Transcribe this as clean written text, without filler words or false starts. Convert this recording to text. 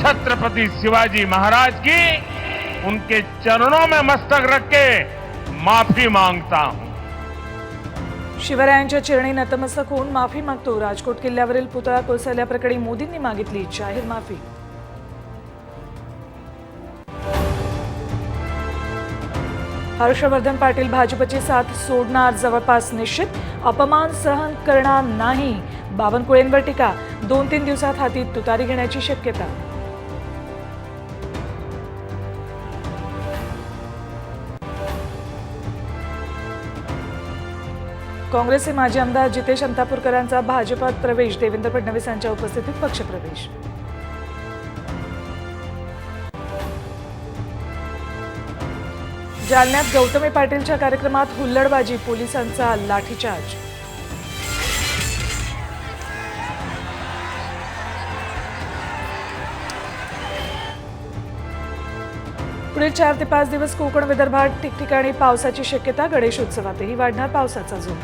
छत्रपति शिवाजी महाराज की उनके चरणों में मस्तक रख के माफी मांगता हूं। शिवरायांच्या चरणी नतमस्तक होऊन माफी मागतो। राजकोट किल्ल्यावरील पुतळा कोसळल्याप्रकरणी मोदींनी मागितली जाहीर माफी। हर्षवर्धन पाटील भाजपची साथ सोडणार जवळपास निश्चित, अपमान सहन करणार नाही। बावनकुळेंवर टीका, 2-3 दिवसात हाती तुतारी घेण्याची शक्यता। काँग्रेसचे माजी आमदार जितेश अंतापूरकरांचा भाजपात प्रवेश, देवेंद्र फडणवीस यांच्या उपस्थितीत पक्षप्रवेश। जालन्यात गौतमी पाटीलच्या कार्यक्रमात हुल्लडबाजी, पोलिसांचा लाठीचार्ज। पुढील 4 ते 5 दिवस कोकण विदर्भात ठिकठिकाणी पावसाची शक्यता, गणेशोत्सवातही वाढणार पावसाचा जोर।